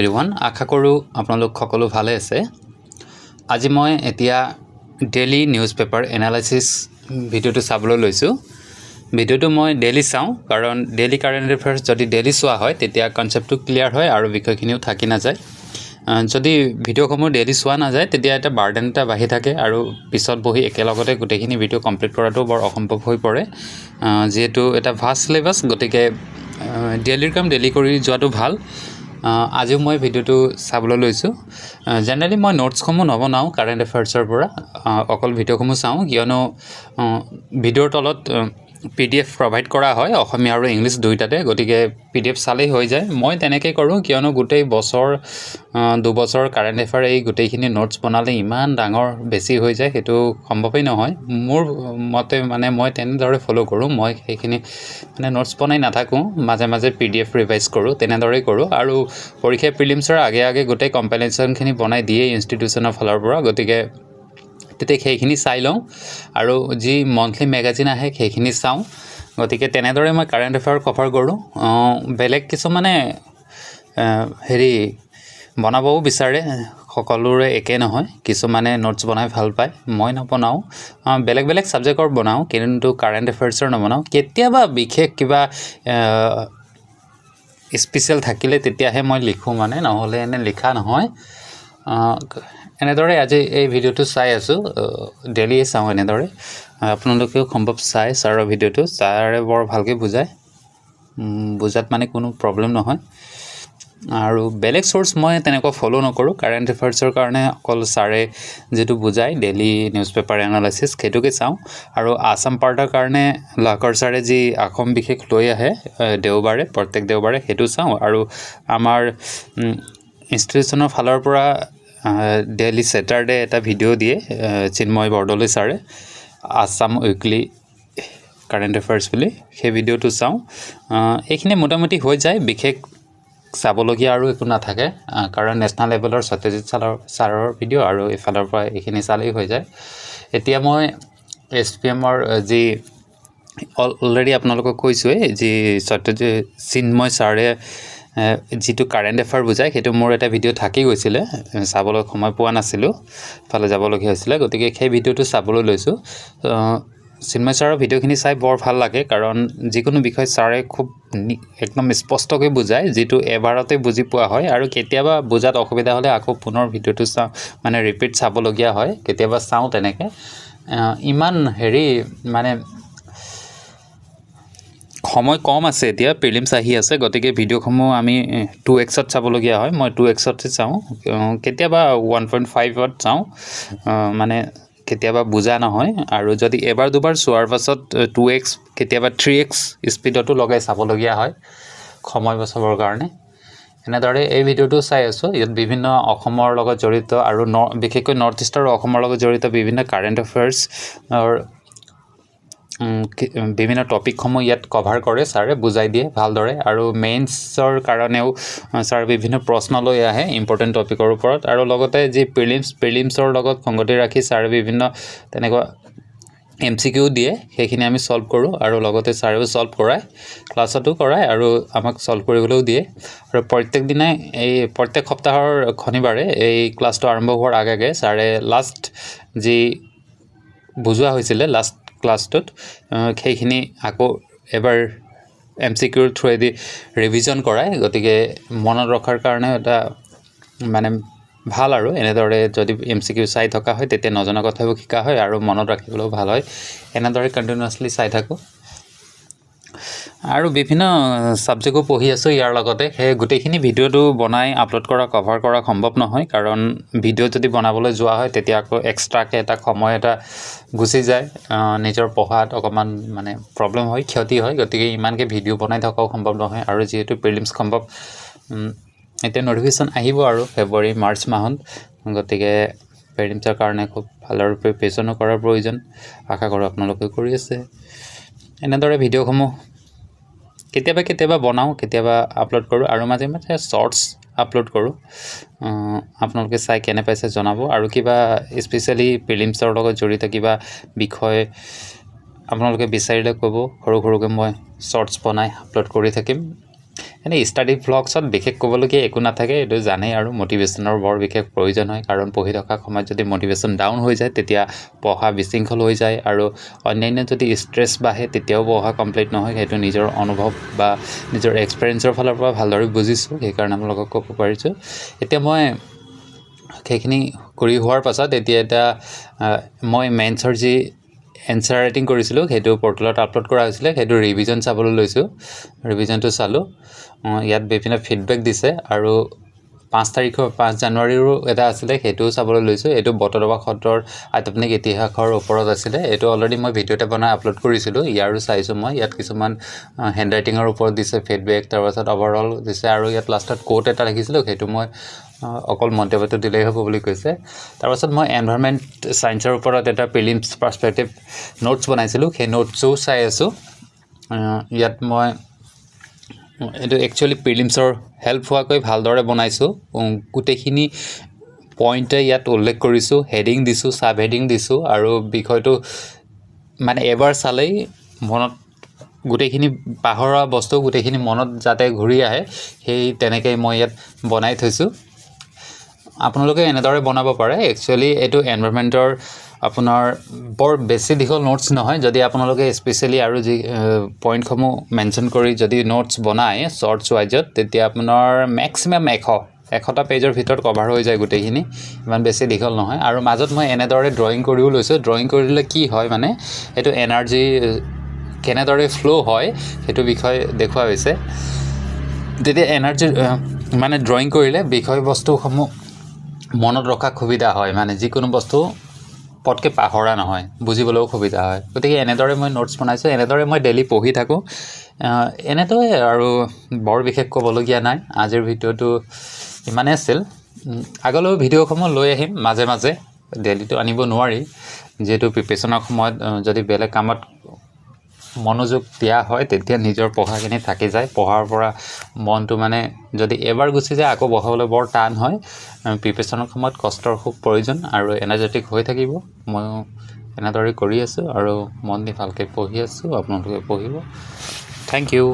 Everyone আশা কৰোঁ আপোনালোক সকলো ভালে আছে। আজি মই এতিয়া ডেইলি নিউজ পেপাৰ এনালাইচিছ ভিডিঅ'টো চাবলৈ লৈছোঁ। ভিডিঅ'টো মই ডেইলি চাওঁ কাৰণ ডেইলি কাৰেণ্ট এফেয়াৰ্ছ যদি ডেইলি চোৱা হয় তেতিয়া কনচেপ্টটো ক্লিয়াৰ হয় আৰু বিষয়খিনিও থাকি নাযায়। যদি ভিডিঅ'সমূহ ডেইলি চোৱা নাযায় তেতিয়া এটা বাৰ্ডেন এটা বাঢ়ি থাকে আৰু পিছত বহি একেলগতে গোটেইখিনি ভিডিঅ' কমপ্লিট কৰাটো বৰ অসম্ভৱ হৈ পৰে। যিহেতু এটা ভাষ্ট চিলেবাছ, গতিকে ডেইলিৰ কাম ডেইলি কৰি যোৱাটো ভাল। আজিও মই ভিডিঅ'টো চাবলৈ লৈছোঁ। জেনেৰেলি মই নোটছসমূহ নবনাওঁ কাৰেণ্ট এফেয়াৰ্ছৰ পৰা, অকল ভিডিঅ'সমূহ চাওঁ, কিয়নো ভিডিঅ'ৰ তলত PDF প্ৰভাইড কৰা হয় অসমীয়া আৰু ইংলিছ দুয়োটাতে, গতিকে PDF চালেই হৈ যায়। মই তেনেকৈ কৰোঁ কিয়নো গোটেই বছৰ দুবছৰ কাৰেণ্ট এফেয়াৰ এই গোটেইখিনি নোটছ বনালে ইমান ডাঙৰ বেছি হৈ যায়, সেইটো সম্ভৱেই নহয়। মোৰ মতে মই তেনেদৰে ফ'ল' কৰোঁ। মই সেইখিনি নোটছ বনাই নাথাকোঁ, মাজে মাজে PDF ৰিভাইজ কৰোঁ, তেনেদৰেই কৰোঁ। আৰু পৰীক্ষা প্ৰিলিমছৰ আগে গোটেই কম্পাইলেশ্যনখিনি বনাই দিয়েই ইনষ্টিটিউশ্যনৰ ফালৰ পৰা, গতিকে তেতিয়া সেইখিনি চাই লওঁ আৰু যি মন্থলি মেগাজিন আহে সেইখিনি চাওঁ। গতিকে তেনেদৰে মই কাৰেণ্ট এফেয়াৰ কভাৰ কৰোঁ। বেলেগ কিছুমানে বনাবও বিচাৰে, সকলোৰে একে নহয়। কিছুমানে নোটছ বনাই ভাল পায়, মই নবনাওঁ। বেলেগ বেলেগ ছাবজেক্টৰ বনাওঁ, কিন্তু কাৰেণ্ট এফেয়াৰ্ছৰ নবনাওঁ। কেতিয়াবা বিশেষ কিবা স্পেচিয়েল থাকিলে তেতিয়াহে মই লিখোঁ, নহ'লে এনে লিখা নহয়। এনেদৰে আজি এই ভিডিঅ'টো চাই আছোঁ, ডেইলিয়ে চাওঁ এনেদৰে। আপোনালোকেও সম্ভৱ চাই ছাৰৰ ভিডিঅ'টো, ছাৰে বৰ ভালকৈ বুজাত কোনো প্ৰব্লেম নহয়। আৰু বেলেগ চ'ৰ্চ মই তেনেকুৱা ফ'ল' নকৰোঁ। কাৰেণ্ট এফেয়াৰ্ছৰ কাৰণে অকল ছাৰে যিটো বুজায় ডেইলি নিউজ পেপাৰ এনালাইচিছ সেইটোকে চাওঁ। আৰু আছাম পাৰ্টৰ কাৰণে লাহকৰ ছাৰে যি অসম বিশেষ লৈ আহে প্ৰত্যেক দেওবাৰে সেইটো চাওঁ। আৰু আমাৰ ইনষ্টিটিউশ্যনৰ ফালৰ পৰা ডেইলি ছেটাৰডে এটা ভিডিঅ' দিয়ে চিন্ময় বৰদলৈ ছাৰে, আছাম উইকলি কাৰেণ্ট এফেয়াৰ্ছ বুলি, সেই ভিডিঅ'টো চাওঁ। এইখিনি মোটামুটি হৈ যায়, বিশেষ চাবলগীয়া আৰু একো নাথাকে, কাৰণ নেশ্যনেল লেভেলৰ সত্যজিৎ ছাৰৰ ভিডিঅ' আৰু এইফালৰ পৰা এইখিনি চালেই হৈ যায়। এতিয়া মই SPMৰ যি অলৰেডি আপোনালোকক কৈছোঁৱেই, যি চিন্ময় ছাৰে যিটো কাৰেণ্ট এফেয়াৰ বুজায় সেইটো মোৰ এটা ভিডিঅ' থাকি গৈছিলে, চাবলৈ সময় পোৱা নাছিলোঁ, ফালে যাবলগীয়া হৈছিলে, গতিকে সেই ভিডিঅ'টো চাবলৈ লৈছোঁ। চিন্ময় ছাৰৰ ভিডিঅ'খিনি চাই বৰ ভাল লাগে, কাৰণ যিকোনো বিষয় ছাৰে খুব একদম স্পষ্টকৈ বুজায়, যিটো এবাৰতে বুজি পোৱা হয়। আৰু কেতিয়াবা বুজাত অসুবিধা হ'লে আকৌ পুনৰ ভিডিঅ'টো চাওঁ, ৰিপিট চাবলগীয়া হয়, কেতিয়াবা চাওঁ তেনেকৈ। ইমান সময় কম আছে, এতিয়া প্ৰিলিমছ আহি আছে, গতিকে ভিডিঅ'সমূহ আমি 2xত চাবলগীয়া হয়। মই 2xতে চাওঁ, কেতিয়াবা 1.5ত চাওঁ, কেতিয়াবা বুজা নহয়। আৰু যদি এবাৰ দুবাৰ চোৱাৰ পাছত 2x কেতিয়াবা 3x স্পীডতো লগাই চাবলগীয়া হয় সময় বচাবৰ কাৰণে। এনেদৰে এই ভিডিঅ'টো চাই আছোঁ। ইয়াত বিভিন্ন অসমৰ লগত জড়িত আৰু বিশেষকৈ নৰ্থ ইষ্ট আৰু অসমৰ লগত জড়িত বিভিন্ন কাৰেণ্ট এফেয়াৰ্ছৰ বিভিন্ন টপিকসমূহ ইয়াত কভাৰ কৰে, ছাৰে বুজাই দিয়ে ভালদৰে। আৰু মেইনছৰ কাৰণেও ছাৰ বিভিন্ন প্ৰশ্ন লৈ আহে ইম্পৰ্টেণ্ট টপিকৰ ওপৰত। আৰু লগতে যি প্ৰিলিমছৰ লগত সংগতি ৰাখি ছাৰে বিভিন্ন তেনেকুৱা MCQ দিয়ে, সেইখিনি আমি ছল্ভ কৰোঁ। আৰু লগতে ছাৰেও ছল্ভ কৰায়, ক্লাছতো কৰায় আৰু আমাক ছল্ভ কৰিবলৈও দিয়ে। আৰু প্ৰত্যেক সপ্তাহৰ শনিবাৰে এই ক্লাছটো আৰম্ভ হোৱাৰ আগে ছাৰে লাষ্ট যি বুজোৱা হৈছিলে লাষ্ট ক্লাছটোত, সেইখিনি আকৌ এবাৰ MCQৰ থ্ৰুৱেদি ৰিভিজন কৰায়। গতিকে মনত ৰখাৰ কাৰণে এটা ভাল, আৰু এনেদৰে যদি MCQ চাই থকা হয় তেতিয়া নজনা কথাবোৰ শিকা হয় আৰু মনত ৰাখিবলৈও ভাল হয়। এনেদৰে কণ্টিনিউৱাছলি চাই থাকোঁ। আৰু বিভিন্ন ছাবজেক্টো পঢ়ি আছোঁ ইয়াৰ লগতে। সেই গোটেইখিনি ভিডিঅ'টো বনাই আপলোড কভাৰ কৰা সম্ভৱ নহয়, কাৰণ ভিডিঅ' যদি বনাবলৈ যোৱা হয় তেতিয়া আকৌ এক্সট্ৰাকৈ এটা সময় এটা গুচি যায়, নিজৰ পঢ়াত অকণমান প্ৰব্লেম হয়, ক্ষতি হয়। গতিকে ইমানকৈ ভিডিঅ' বনাই থকাও সম্ভৱ নহয়। আৰু যিহেতু প্ৰিলিমছ সম্ভৱ এতিয়া নটিফিকেশ্যন আহিব আৰু ফেব্ৰুৱাৰী মাৰ্চ মাহত, গতিকে প্ৰিলিমছৰ কাৰণে খুব ভালদৰে প্ৰিপেৰেশ্যনো কৰাৰ প্ৰয়োজন। আশা কৰোঁ আপোনালোকে কৰি আছে। এনেদৰে ভিডিঅ'সমূহ কেতিয়াবা বনাওঁ, কেতিয়াবা আপলোড কৰোঁ, আৰু মাজে মাজে শ্বৰ্টছ আপলোড কৰোঁ। আপোনালোকে চাই কেনে পাইছে জনাব। আৰু কিবা স্পেচিয়েলি প্ৰিলিমছৰ লগত জড়িত কিবা বিষয় আপোনালোকে বিচাৰিলে ক'ব, সৰুকৈ মই শ্বৰ্টছ বনাই আপলোড কৰি থাকিম। এনে ষ্টাডি ভ্লগছত বিশেষ ক'বলগীয়া একো নাথাকে, এইটো জানেই আৰু মটিভেশ্যনৰ বৰ বিশেষ প্ৰয়োজন হয়, কাৰণ পঢ়ি থকা সময়ত যদি মটিভেশ্যন ডাউন হৈ যায় তেতিয়া পঢ়া বিশৃংখল হৈ যায়, আৰু অন্যান্য যদি ষ্ট্ৰেছ বাঢ়ে তেতিয়াও পঢ়া কমপ্লিট নহয়। সেইটো নিজৰ অনুভৱ বা নিজৰ এক্সপেৰিয়েঞ্চৰ ফালৰ পৰা ভালদৰে বুজিছোঁ, সেইকাৰণে আপোনালোকক ক'ব পাৰিছোঁ। এতিয়া মই সেইখিনি কৰি হোৱাৰ পাছত এতিয়া মই মেইনছৰ যি এনচাৰ ৰাইটিং কৰিছিলোঁ সেইটো পৰ্টেলত আপলোড কৰা হৈছিলে, সেইটো ৰিভিজন চাবলৈ লৈছোঁ। ৰিভিজনটো চালোঁ, ইয়াত বিভিন্ন ফিডবেক দিছে, আৰু 5 জানুৱাৰীৰো এটা আছিলে, সেইটোও চাবলৈ লৈছোঁ। এইটো বটদ্ৰৱা সত্ৰৰ আধ্যাত্মিক ইতিহাসৰ ওপৰত আছিলে। এইটো অলৰেডি মই ভিডিঅ' এটা বনাই আপলোড কৰিছিলোঁ, ইয়াৰো চাইছোঁ মই। ইয়াত কিছুমান হেণ্ড ৰাইটিঙৰ ওপৰত দিছে ফিডবেক, তাৰপাছত অভাৰঅল দিছে, আৰু ইয়াত লাষ্টত কোট এটা ৰাখিছিলোঁ, সেইটো মই অকল মন্তব্যটো দিলেই হ'ব বুলি কৈছে। তাৰপাছত মই এনভাইৰনমেণ্ট ছায়েন্সৰ ওপৰত এটা প্ৰিলিমছ পাৰ্চপেক্টিভ নোটছ বনাইছিলোঁ, সেই নোটছো চাই আছোঁ। ইয়াত মই এইটো একচুৱেলি প্ৰিলিমছৰ হেল্প হোৱাকৈ ভালদৰে বনাইছোঁ। গোটেইখিনি পইণ্টে ইয়াত উল্লেখ কৰিছোঁ, হেডিং দিছোঁ, ছাব হেডিং দিছোঁ, আৰু বিষয়টো মানে এবাৰ চালেই মনত গোটেইখিনি পাহৰা বস্তু গোটেইখিনি মনত যাতে ঘূৰি আহে, সেই তেনেকৈ মই ইয়াত বনাই থৈছোঁ। আপোনালোকে এনেদৰে বনাব পাৰে। একচুৱেলি এইটো এনভাইৰনমেণ্টৰ আপোনাৰ বৰ বেছি দীঘল নোটছ নহয়। যদি আপোনালোকে স্পেচিয়েলি আৰু যি পইণ্টসমূহ মেনশ্যন কৰি যদি নোটছ বনায় শ্বৰ্টছ ৱাইজত, তেতিয়া আপোনাৰ মেক্সিমাম 100টা পেজৰ ভিতৰত কভাৰ হৈ যায় গোটেইখিনি, ইমান বেছি দীঘল নহয়। আৰু মাজত মই এনেদৰে ড্ৰয়িং কৰিও লৈছোঁ। ড্ৰয়িং কৰিলে কি হয় মানে এইটো এনাৰ্জি কেনেদৰে ফ্ল' হয় সেইটো বিষয় দেখুওৱা হৈছে। তেতিয়া এনাৰ্জি মানে ড্ৰয়িং কৰিলে বিষয়বস্তুসমূহ মনত ৰখাত সুবিধা হয়, মানে যিকোনো বস্তু পটকৈ পাহৰা নহয়, বুজিবলৈও সুবিধা হয়। গতিকে এনেদৰে মই নোটছ বনাইছোঁ, এনেদৰে মই ডেইলি পঢ়ি থাকোঁ। এনেদৰে আৰু বৰ বিশেষ ক'বলগীয়া নাই। আজিৰ ভিডিঅ'টো ইমানেই আছিল। আগলৈও ভিডিঅ'সমূহ লৈ আহিম মাজে মাজে, ডেইলিটো আনিব নোৱাৰি, যিহেতু প্ৰিপেৰেশ্যনৰ সময়ত যদি বেলেগ কামত মনোযোগ দিয়া হয় তেতিয়া নিজৰ পঢ়াখিনি থাকি যায়। পঢ়াৰ পৰা মনটো মানে যদি এবাৰ গুচি যায় আকৌ বহাবলৈ বৰ টান হয়। প্ৰিপেৰেশ্যনৰ সময়ত কষ্টৰ খুব প্ৰয়োজন, আৰু এনাৰ্জেটিক হৈ থাকিব। ময়ো এনেদৰে কৰি আছোঁ আৰু মন দি ভালকৈ পঢ়ি আছোঁ, আপোনালোকে পঢ়িব। Thank U.